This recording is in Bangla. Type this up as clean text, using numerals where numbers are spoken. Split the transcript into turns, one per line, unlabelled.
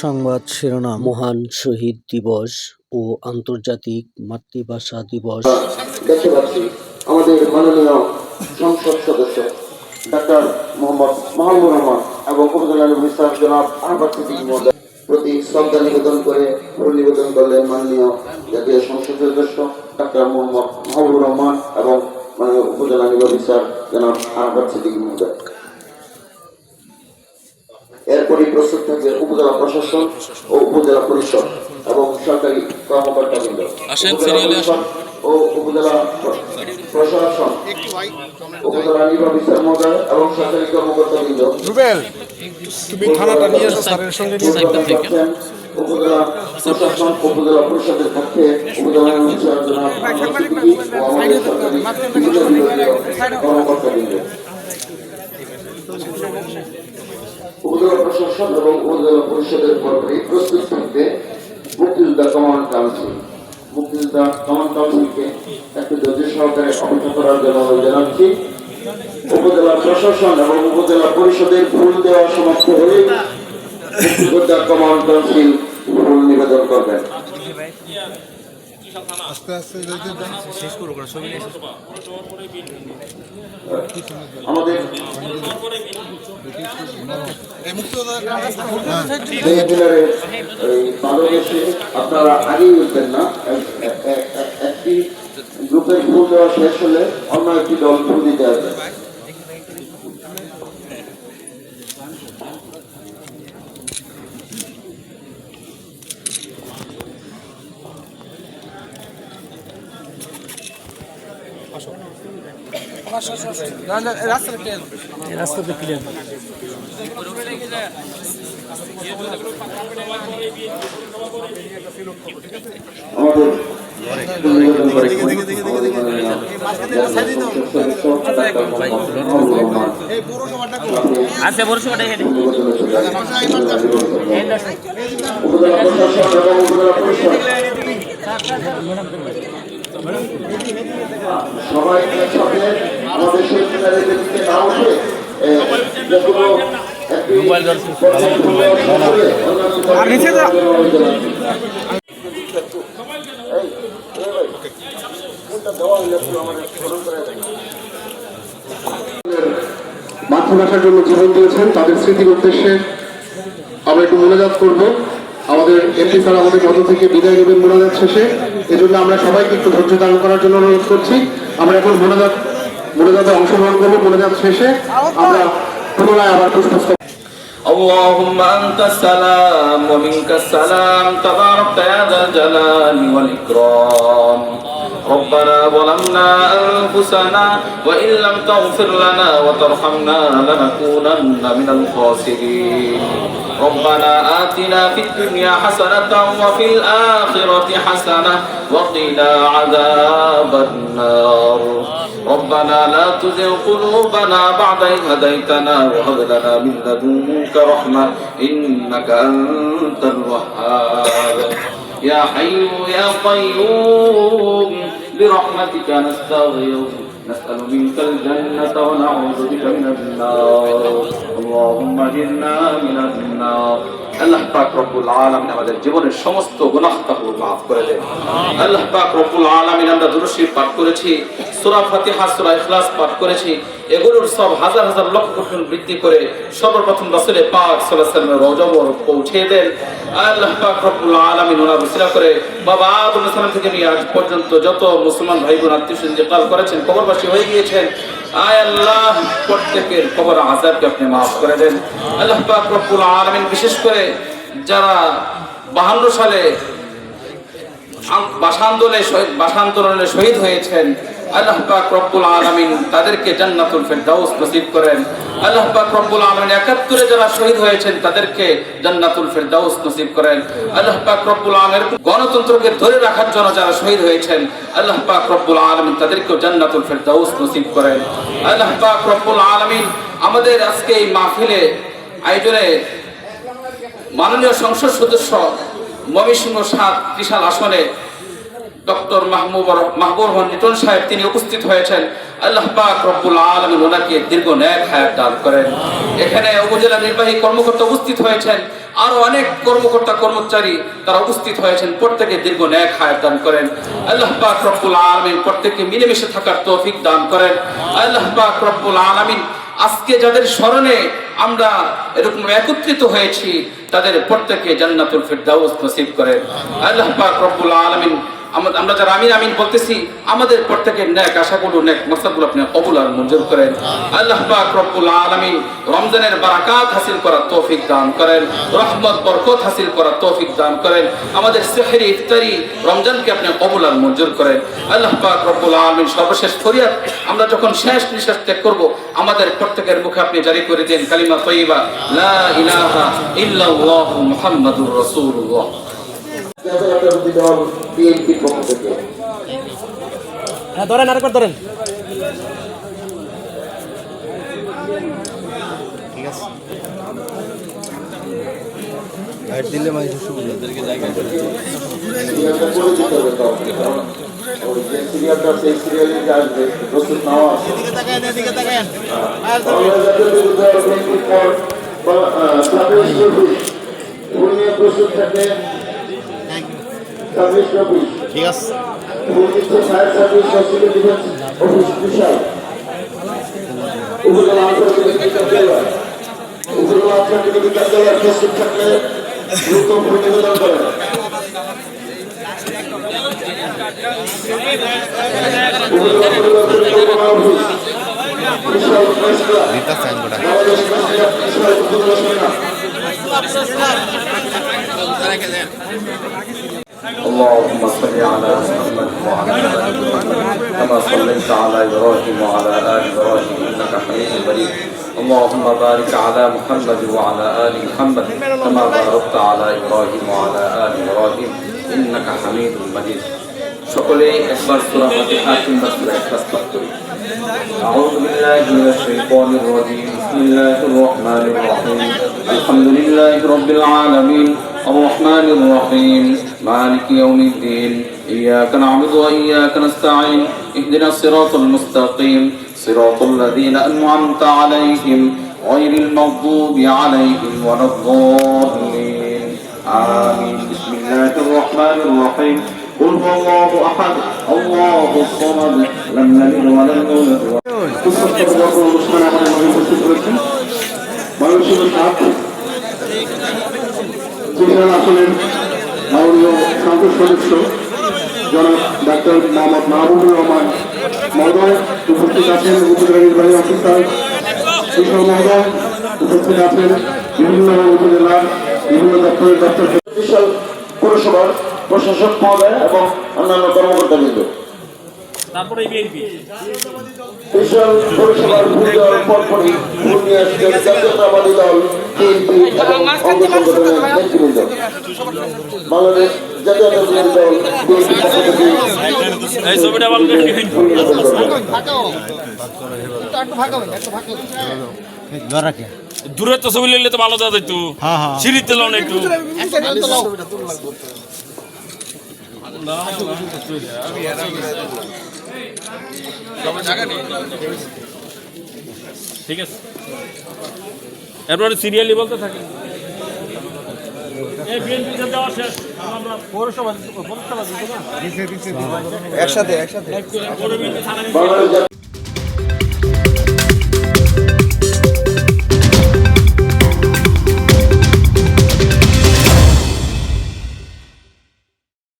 সংবাদ শিরোনাম মহান শহীদ দিবস ও আন্তর্জাতিক মাতৃভাষা দিবস।
দেখতে পাচ্ছি আমাদের মাননীয় সংসদ সদস্য ডাক্তার মোহাম্মদ মাহবুবুর রহমান এবং উপজেলা মিনিস্টার জনাব আহমদ সিদ্দিক মহোদয় প্রতি শ্রদ্ধা নিবেদন করে ফুল নিবেদন করলেন মাননীয় জাতীয় সংসদ সদস্য ডাক্তার মোহাম্মদ মাহবুবুর রহমান এবং মাননীয় উপজেলা মিনিস্টার জনাব আহমদ সিদ্দিক মহোদয়। এরপরই প্রস্তুত থাকবে উপজেলা প্রশাসন ও উপজেলা পরিষদ এবং সরকারি কর্মকর্তাবৃন্দ, ও উপজেলা প্রশাসন, উপজেলা নির্বাহী অফিসার মহোদয় এবং সরকারি কর্মকর্তাবৃন্দ। উপজেলা প্রশাসন, উপজেলা পরিষদের পক্ষে উপজেলা কর্মকর্তাবৃন্দ, উপজেলা প্রশাসন এবং উপজেলা পরিষদের পরপরই প্রস্তুত থাকবে মুক্তিযোদ্ধা কমান্ড কাউন্সিল। মুক্তিযোদ্ধা কমান্ড কাউন্সিলকে একটু ধৈর্য সহকারে অপেক্ষা করার জন্য জানাচ্ছি। উপজেলা প্রশাসন এবং উপজেলা পরিষদের ফুল দেওয়া সমাপ্ত হলে মুক্তিযোদ্ধা কমান্ড কাউন্সিল ফুল নিবেদন করবেন। আমাদের আপনারা আগেই উঠবেন না, একটি গ্রুপের ফুল দেওয়া শেষ হলে অন্য একটি দল ফুল দিতে আসবে।
রাস্তাতে ক্লিয়ার।
আচ্ছা পৌরসভাটা এখানে
সবাই একসাথে আমাদের সেক্রেটারিদের দিকে না উঠে যেগুলো মাতৃভাষার জন্য জীবন দিয়েছেন তাদের স্মৃতির উদ্দেশ্যে আমরা একটু মোনাজাত করবো। আমাদের এমপি স্যার আমাদের মধ্য থেকে বিদায় নেবেন মোনাজাত শেষে, এজন্য আমরা সবাইকে একটু ধৈর্য ধারণ করার জন্য অনুরোধ করছি। আমরা এখন মোনাজাতে অংশগ্রহণ করবো। মোনাজাত শেষে আমরা পুনরায় আবার পুষ্পস্তবক।
اللهم أنت السلام ومنك السلام تبارك يا ذا الجلال والإكرام. ربنا ظلمنا أنفسنا وإن لم تغفر لنا وترحمنا لنكونن من الخاسرين. ربنا آتنا في الدنيا حسنة وفي الآخرة حسنة وقنا عذاب النار. ربنا لا تزغ قلوبنا بعد إذ هديتنا وهب لنا من لدنك رحمة إنك أنت الوهاب. يا حي يا قيوم برحمتك نستغيث نسأل منك الجنة ونعوذ بك من النار. اللهم اجرنا من النار. আল্লাহ পাক রব্বুল আলামিন আমাদের জীবনের সমস্ত গুনাহ তাকওয়া মাফ করে দেন। আল্লাহ পাক রব্বুল আলামিন আমরা দুরূদ শরীফ পাঠ করেছি, সূরা ফাতিহা, সূরা ইখলাস পাঠ করেছি, এগুলোর সব হাজার হাজার লক্ষ কোটি বৃদ্ধি করে সর্বপ্রথম রাসূল পাক সাল্লাল্লাহু আলাইহি ওয়াসাল্লামের রওজা মোবারক পৌঁছে দেন। আল্লাহ পাক রব্বুল আলামিন ওনার উসিলা করে বাবা আদম আলাইহিস সালাম থেকে নিয়ে আজ পর্যন্ত যত মুসলমান ভাই বোন আত্মীয় ইন্তেকাল করেছেন, কবরবাসী হয়ে গিয়েছেন, আয় আল্লাহ প্রত্যেকের কবর আযাবকে আপনি মাফ করে দেন। আল্লাহ পাক রব্বুল আলামিন বিশেষ করে যারা 52 সালে ভাষান্দোলনে শহীদ হয়েছেন, আল্লাহ পাক রব্বুল আলামিন তাদেরকে জান্নাতুল ফেরদাউস নসিব করেন। আল্লাহ পাক রব্বুল আলামিন 71 যারা শহীদ হয়েছেন তাদেরকে জান্নাতুল ফেরদাউস নসিব করেন। আল্লাহ পাক রব্বুল আলামিন গণতন্ত্রকে ধরে রাখার জন্য যারা শহীদ হয়েছেন, আল্লাহ পাক রব্বুল আলামিন তাদেরকেও জান্নাতুল ফেরদাউস নসিব করেন। আল্লাহ পাক রব্বুল আলামিন আমাদের আজকে এই মাহফিলে আয়োজনে মাননীয় সংসদ সদস্য ময়মনসিংহ ৭ ত্রিশাল আসনে ডক্টর মাহবুব রহমান লিটন সাহেব তিনি উপস্থিত হয়েছেন। আল্লাহ পাক রব্বুল আলামিন ওনাকে দীর্ঘ নেক হায়াত দান করেন। এখানে উপজেলা নির্বাহী কর্মকর্তা উপস্থিত হয়েছেন, আরো অনেক কর্মকর্তা কর্মচারী তারা উপস্থিত হয়েছেন। প্রত্যেকে দীর্ঘ নেক হায়াত দান করেন। আল্লাহ পাক রব্বুল আলামিন প্রত্যেককে মিলেমিশে থাকার তৌফিক দান করেন। আল্লাহ পাক রব্বুল আলামিন আজকে যাদের স্মরণে আমরা এরকম একত্রিত হয়েছি তাদের প্রত্যেকে জান্নাতুল ফিরদাউস নসিব করেন। আল্লাহ পাক রব্বুল আলামিন আমরা যারা আমিন আমিন বলতেছি আমাদের প্রত্যেকের নেক আশাগুলো নেক মাকসাদগুলো আপনি কবুল আর মঞ্জুর করেন। আল্লাহ পাক রব্বুল আলামিন রমজানের বারাকাত হাসিল করার তৌফিক দান করেন, রহমত বরকত হাসিল করার তৌফিক দান করেন। আমাদের সেহরি ইফতারি রমজানকে আপনি কবুল আর মঞ্জুর করেন। আল্লাহ পাক রব্বুল আলামিন সর্বশেষ ফরিয়াদ আমরা যখন শেষ নিঃশ্বাস ত্যাগ করব আমাদের প্রত্যেকের মুখে আপনি জারি করে দেন কালিমা তাইয়্যিবা লা ইলাহা ইল্লাল্লাহু মুহাম্মাদুর রাসূলুল্লাহ।
জাতীয়তাবাদী দল বিএনপির পক্ষ থেকে
ধরেন আরেকবার ধরেন। ঠিক আছে লাইট দিলে মানুষ সুবিধাদেরকে জায়গা করে
সিরিয়ালটা করে দিতে হবে কাউকে, কারণ ওই যে সিরিয়ালটা সেই সিরিয়ালে আসবে প্রস্তুত নেওয়া আছে।
এদিকে তাকান
জাতীয়তাবাদী দল বিএনপির পর সাবেক সচিব উনি প্রস্তুত থাকবে।
ঠিক আছে
fire service hospital defence office বিশাল উপজেলা আন্তর্জাতিক বিদ্যালয় প্রস্তুত থাকলে দ্রুত প্রতিবেদন করেন। বিশাল press club Bangladesh press club বিশাল উপজেলা সেনা।
اللهم صل على محمد وعلى ال محمد كما صليت على ابراهيم وعلى ال ابراهيم انك حميد مجيد. اللهم بارك على محمد وعلى ال محمد كما باركت على ابراهيم وعلى ال ابراهيم انك حميد مجيد. সকলে একবার সূরা ফাতিহা কিংবা সূরা ইখলাস পাঠ করি। أعوذ بالله من الشيطان الرجيم. بسم الله الرحمن الرحيم. الحمد لله رب العالمين الرحمن الرحيم مالك يوم الدين إياك نعبد وإياك نستعين اهدنا الصراط المستقيم صراط الذين أنعمت عليهم غير المغضوب عليهم ولا الضالين آمين. بسم الله الرحمن الرحيم. قل هو الله أحد الله الصمد لم يلد ولم يولد
অনুষ্ঠানে আমাদের মাঝে উপস্থিত রয়েছেন ময়মনসিংহ সাত উপজেলা আসনের মাননীয় সংসদ সদস্য জনাব ডাক্তার মোহাম্মদ মাহবুবুর রহমান মহোদয় উপস্থিত আছেন। উপজেলা নির্বাহী অফিসার কৃষক মহোদয় উপস্থিত আছেন। বিভিন্ন উপজেলার বিভিন্ন দপ্তরের দপ্তর বিশাল পৌরসভার প্রশাসক মহোদয় এবং অন্যান্য কর্মকর্তাবৃন্দ।
তারপরে বিএনপি
বিশাল পৌরসভার ভূ দেওয়ার পরপরই ভূ নিয়ে আসছে জাতীয়তাবাদী দল বিএনপি এবং অঙ্গ সংগঠনের নেতৃবৃন্দ। বাংলাদেশ জাতীয়তাবাদী দল বিএনপির পক্ষ থেকে
এই ছবিটা ভালো দূরে তো ছবি নিলে তো ভালো দাদা একটু সিঁড়িতে লোন একটু ঠিক আছে এরপরে সিরিয়ালি বলতে থাকি।
বাংলাদেশ